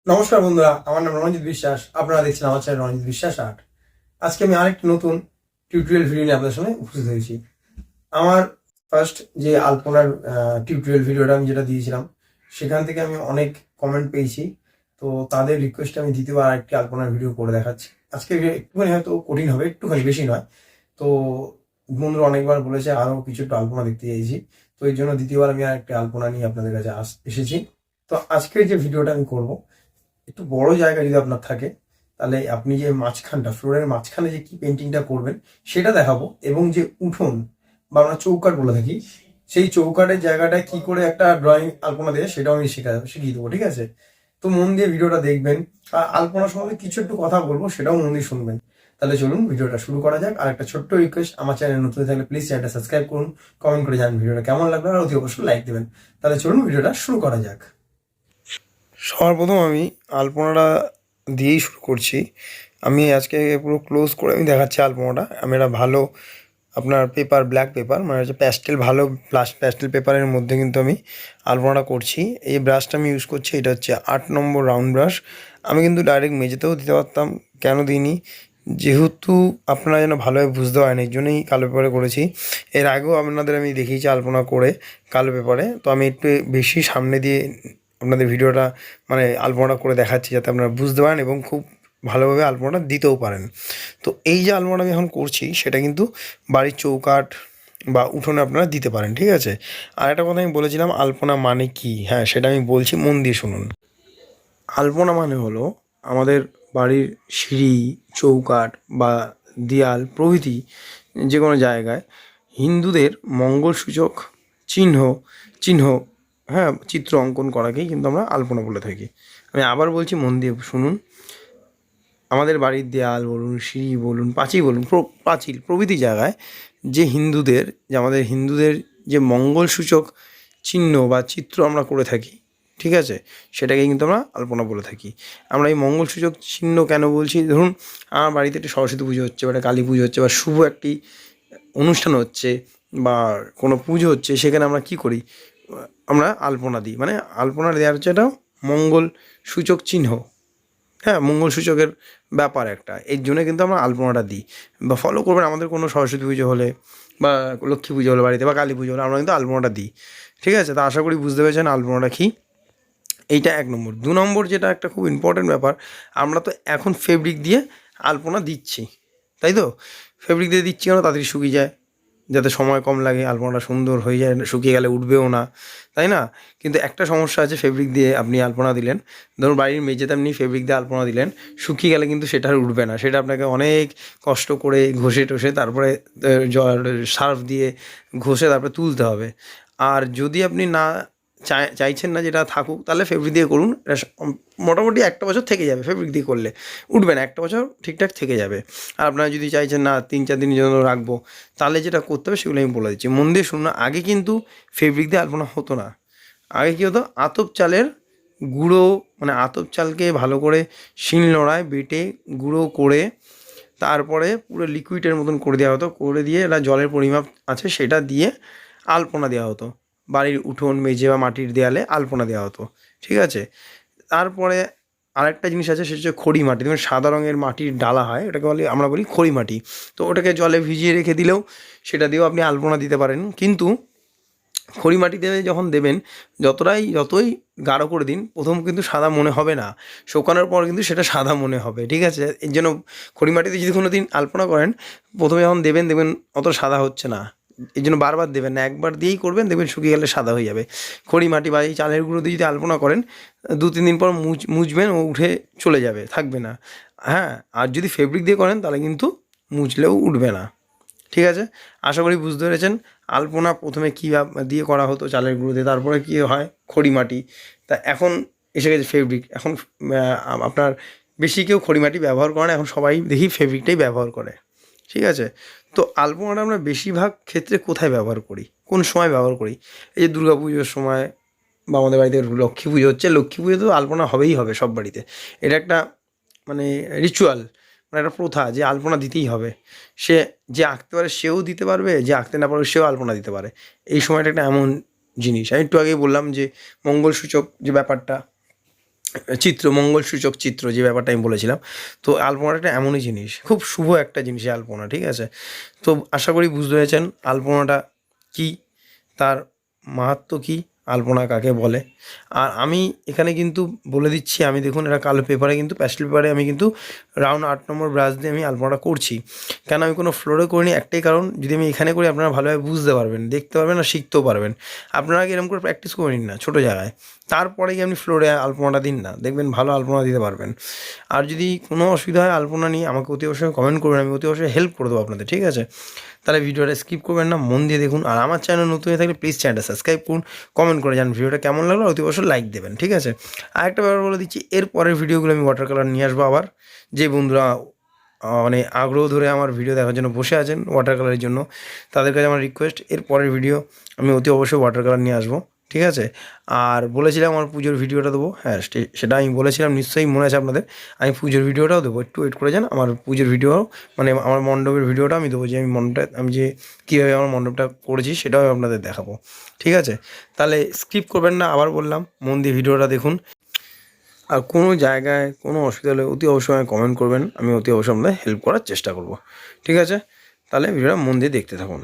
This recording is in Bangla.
নমস্কার বন্ধুরা, আমার নাম রণজিৎ বিশ্বাস। আপনারা দেখছেন আমার চ্যানেল রণজিৎ বিশ্বাস আর্ট। আজকে আমি আরেকটি নতুন টিউটোরিয়াল ভিডিও নিয়ে আপনাদের সামনে উপস্থিত হয়েছি। আমার ফার্স্ট যে আলপনার টিউটোরিয়াল ভিডিওটা আমি যেটা দিয়েছিলাম, সেখান থেকে আমি অনেক কমেন্ট পেয়েছি। তো তাদের রিকোয়েস্টে আমি দ্বিতীয়বার আরেকটি আলপনার ভিডিও করে দেখাচ্ছি। আজকে একটুখানি হয়তো কঠিন হবে, একটুখানি, বেশি নয়। তো বন্ধুরা অনেকবার বলেছে আরও কিছু একটু আলপনা দেখতে চাইছি, তো এই জন্য দ্বিতীয়বার আমি আরেকটি আলপনা নিয়ে আপনাদের কাছে এসেছি। তো আজকের যে ভিডিওটা আমি করবো, একটু বড় জায়গা যদি আপনার থাকে, তাহলে আপনি যে মাঝখানটা, ফ্লোরের মাঝখানে যে কি পেন্টিংটা করবেন সেটা দেখাবো, এবং যে উঠোন বা আমরা চৌকাঠ বলে থাকি, সেই চৌকাঠের জায়গাটায় কি করে একটা ড্রয়িং আলপনা দেয় সেটাও আমি শিখিয়ে দেবো। ঠিক আছে? তো মন দিয়ে ভিডিওটা দেখবেন, আর আলপনা সম্বন্ধে কিছু একটু কথা বলবো, সেটাও মন দিয়ে শুনবেন। তাহলে চলুন ভিডিওটা শুরু করা যাক। আর একটা ছোট্ট রিকোয়েস্ট, আমার চ্যানেল নতুন থাকলে প্লিজ চ্যানেলটা সাবস্ক্রাইব করুন, কমেন্ট করে জানান ভিডিওটা কেমন লাগলো, আর অতি অবশ্যই লাইক দেবেন। তাহলে চলুন ভিডিওটা শুরু করা যাক। সবার প্রথম আমি আলপনাটা দিয়েই শুরু করছি। আমি আজকে পুরো ক্লোজ করে আমি দেখাচ্ছি আলপনাটা। আমি একটা ভালো আপনার পেপার, ব্ল্যাক পেপার, মানে হচ্ছে প্যাস্টেল, ভালো প্যাস্টেল পেপারের মধ্যে কিন্তু আমি আলপনাটা করছি। এই ব্রাশটা আমি ইউজ করছি, এটা হচ্ছে 8 নম্বর রাউন্ড ব্রাশ। আমি কিন্তু ডাইরেক্ট মেঝেতেও দিতে পারতাম, কেন দিইনি, যেহেতু আপনারা যেন ভালোভাবে বুঝতে পারেন, এই জন্যই কালো পেপারে করেছি। এর আগেও আপনাদের আমি দেখিয়েছি আলপনা করে কালো পেপারে। তো আমি একটু বেশি সামনে দিয়ে আপনাদের ভিডিওটা, মানে আলপনাটা করে দেখাচ্ছি, যাতে আপনারা বুঝতে পারেন এবং খুব ভালোভাবে আলপনাটা দিতেও পারেন। তো এই যে আলপনাটা আমি এখন করছি, সেটা কিন্তু বাড়ির চৌকাঠ বা উঠোনে আপনারা দিতে পারেন। ঠিক আছে? আর একটা কথা আমি বলেছিলাম, আলপনা মানে কি, হ্যাঁ সেটা আমি বলছি, মন দিয়ে শুনুন। আলপনা মানে হলো আমাদের বাড়ির সিঁড়ি, চৌকাঠ বা দেয়াল প্রভৃতি যে কোনো জায়গায় হিন্দুদের মঙ্গলসূচক চিহ্ন চিহ্ন হ্যাঁ, চিত্র অঙ্কন করাকেই কিন্তু আমরা আলপনা বলে থাকি। আমি আবার বলছি, মন দিয়ে শুনুন। আমাদের বাড়ির দেয়াল বলুন, সিঁড়ি বলুন, পাঁচিল প্রভৃতি জায়গায় যে আমাদের হিন্দুদের যে মঙ্গলসূচক চিহ্ন বা চিত্র আমরা করে থাকি, ঠিক আছে, সেটাকে কিন্তু আমরা আলপনা বলে থাকি। আমরা এই মঙ্গলসূচক চিহ্ন কেন বলছি, ধরুন আমার বাড়িতে একটা সরস্বতী পুজো হচ্ছে, বা একটা কালী পুজো হচ্ছে, বা শুভ একটি অনুষ্ঠান হচ্ছে, বা কোনো পুজো হচ্ছে, সেখানে আমরা কি করি, আমরা আলপনা দিই। মানে আলপনা দেওয়ার হচ্ছে একটা মঙ্গল সূচক চিহ্ন, হ্যাঁ, মঙ্গলসূচকের ব্যাপার একটা, এর জন্য কিন্তু আমরা আলপনাটা দিই। বা ফলো করবেন, আমাদের কোনো সরস্বতী পুজো হলে বা লক্ষ্মী পুজো হলে বাড়িতে, বা কালী পুজো হলে আমরা কিন্তু আলপনাটা দিই। ঠিক আছে? তা আশা করি বুঝতে পেরেছেন আলপনাটা কী। এইটা 1 নম্বর। 2 নম্বর যেটা একটা খুব ইম্পর্ট্যান্ট ব্যাপার, আমরা তো এখন ফেব্রিক দিয়ে আলপনা দিচ্ছি, তাই তো? ফেব্রিক দিয়ে দিচ্ছি কেন, তাড়াতাড়ি শুকিয়ে যায়, যাতে সময় কম লাগে, আলপনাটা সুন্দর হয়ে যায়, শুকিয়ে গেলে উঠবেও না, তাই না? কিন্তু একটা সমস্যা আছে, ফেব্রিক দিয়ে আপনি আলপনা দিলেন, ধরুন বাড়ির মেঝেতে আপনি ফেব্রিক দিয়ে আলপনা দিলেন, শুকিয়ে গেলে কিন্তু সেটা আর উঠবে না। সেটা আপনাকে অনেক কষ্ট করে ঘষে টষে তারপরে সার্ফ দিয়ে ঘষে তারপরে তুলতে হবে। আর যদি আপনি না চাইছেন না যেটা থাকুক, তাহলে ফেব্রিক দিয়ে করুন। এটা মোটামুটি 1টা বছর থেকে যাবে, ফেব্রিক দিয়ে করলে উঠবে না, 1টা বছর ঠিকঠাক থেকে যাবে। আর আপনারা যদি চাইছেন না 3-4 দিনের জন্য রাখবো, তাহলে যেটা করতে হবে সেগুলো আমি বলে দিচ্ছি, মন দিয়ে শুনুন। আগে কিন্তু ফেব্রিক দিয়ে আলপনা হতো না। আগে কী হতো, আতপ চালের গুঁড়ো, মানে আতপ চালকে ভালো করে শিলনোড়ায় বেটে গুঁড়ো করে তারপরে পুরো লিকুইডের মতন করে দেওয়া হতো, করে দিয়ে এটা জলের পরিমাপ আছে সেটা দিয়ে আলপনা দেওয়া হতো। বাড়ির উঠোন, মেঝে বা মাটির দেয়ালে আলপনা দেওয়া হতো। ঠিক আছে? তারপরে আরেকটা জিনিস আছে, সেটা হচ্ছে খড়ি মাটি। দেখবেন সাদা রঙের মাটির ডালা হয়, ওটাকে আমরা বলি খড়ি মাটি। তো ওটাকে জলে ভিজিয়ে রেখে দিলেও, সেটা দিয়েও আপনি আলপনা দিতে পারেন। কিন্তু খড়ি মাটি দিয়ে যখন দেবেন, যতই গাঢ় করে দিন, প্রথম কিন্তু সাদা মনে হবে না, শুকানোর পর কিন্তু সেটা সাদা মনে হবে। ঠিক আছে? এর জন্য খড়ি মাটিতে যদি কোনো দিন আলপনা করেন, প্রথমে যখন দেবেন, দেখবেন অত সাদা হচ্ছে না। এই জন্য বারবার দেবেন না, একবার দিয়েই করবেন, দেখবেন শুকিয়ে গেলে সাদা হয়ে যাবে। খড়ি মাটি বা এই চালের গুঁড়ো দিয়ে যদি আলপনা করেন, 2-3 দিন পর মুছবেন, ও উঠে চলে যাবে, থাকবে না। হ্যাঁ, আর যদি ফেব্রিক দিয়ে করেন, তাহলে কিন্তু মুছলেও উঠবে না। ঠিক আছে? আশা করি বুঝতে পেরেছেন। আলপনা প্রথমে কী দিয়ে করা হতো, চালের গুঁড়ো দিয়ে, তারপরে কী হয়, খড়ি মাটি। তা এখন এসে গেছে ফেব্রিক। এখন আপনার বেশি কেউ খড়ি মাটি ব্যবহার করে না, এখন সবাই দেখি ফেব্রিকটাই ব্যবহার করে। ঠিক আছে? তো আলপনাটা আমরা বেশিরভাগ ক্ষেত্রে কোথায় ব্যবহার করি, কোন সময় ব্যবহার করি? এই যে দুর্গা পুজোর সময়, বা আমাদের বাড়িতে লক্ষ্মী পুজো হচ্ছে, লক্ষ্মী পুজো তো আলপনা হবেই হবে সব বাড়িতে। এটা একটা মানে রিচুয়াল, মানে একটা প্রথা, যে আলপনা দিতেই হবে। সে যে আঁকতে পারে সেও দিতে পারবে, যে আঁকতে না পারবে সেও আলপনা দিতে পারে। এই সময়টা একটা এমন জিনিস, আমি একটু আগেই বললাম যে মঙ্গলসূচক যে ব্যাপারটা, চিত্র, মঙ্গলসূচক চিত্র যে ব্যাপারটা আমি বলেছিলাম। তো আলপনাটা এমনই জিনিস, খুব শুভ একটা জিনিস এই আলপনা, ঠিক আছে? তো আশা করি বুঝতে পেরেছেন আলপনাটা কী, তার মাহাত্ম্য কী, আলপনা কাকে বলে। আর আমি এখানে কিন্তু বলে দিচ্ছি, আমি দেখুন এটা কালো পেপারে কিন্তু প্যাস্টেল পেপারে আমি কিন্তু রাউন্ড 8 নম্বর ব্রাশ দিয়ে আমি আলপনাটা করছি। কেন আমি কোনো ফ্লোরে করিনি, একটাই কারণ, যদি আমি এখানে করি আপনারা ভালোভাবে বুঝতে পারবেন, দেখতে পারবেন আর শিখতেও পারবেন। আপনারা আগে এরকম করে প্র্যাকটিস করে নিন না ছোটো জায়গায়, তারপরে গিয়ে আপনি ফ্লোরে আলপনাটা দিন না, দেখবেন ভালো আলপনা দিতে পারবেন। আর যদি কোনো অসুবিধা হয় আলপনা নিয়ে আমাকে অতি অবশ্যই কমেন্ট করবেন, আমি অতি অবশ্যই হেল্প করে দেবো আপনাদের, ঠিক আছে? তাহলে ভিডিওটা স্কিপ করবেন না, মন দিয়ে দেখুন। আর আমার চ্যানেল নতুন হয়ে থাকলে প্লিজ চ্যানেলটা সাবস্ক্রাইব করুন, কমেন্ট করে জান ভিডিওটা কেমন লাগলো, অতি অবশ্যই লাইক দেবেন, ঠিক আছে? আর একটা ব্যাপার বলে দিচ্ছি, এর পরের ভিডিওগুলো আমি ওয়াটার কালার নিয়ে আসবো আবার। যে বন্ধুরা মানে আগ্রহ ধরে আমার ভিডিও দেখার জন্য বসে আছেন ওয়াটার কালারের জন্য, তাদের কাছে আমার রিকোয়েস্ট, এর পরের ভিডিও আমি অতি অবশ্যই ওয়াটার কালার নিয়ে আসবো, ঠিক আছে? আর বলেছিলাম আমার পুজোর ভিডিওটা দেবো, হ্যাঁ সেটা আমি বলেছিলাম, নিশ্চয়ই মনে আছে আপনাদের। আমি পুজোর ভিডিওটাও দেবো, একটু ওয়েট করে যান। আমার পুজোর ভিডিও মানে আমার মণ্ডপের ভিডিওটা আমি দেবো, যে আমি মণ্ডপটা আমি যে কীভাবে আমার মণ্ডপটা করেছি সেটাও আপনাদের দেখাবো, ঠিক আছে? তাহলে স্কিপ করবেন না, আবার বললাম মন দিয়ে ভিডিওটা দেখুন। আর কোনো জায়গায় কোনো অসুবিধা হলে অতি অবশ্যই আমায় কমেন্ট করবেন, আমি অতি অবশ্যই আপনাদের হেল্প করার চেষ্টা করব, ঠিক আছে? তাহলে ভিডিওটা মন দিয়ে দেখতে থাকুন।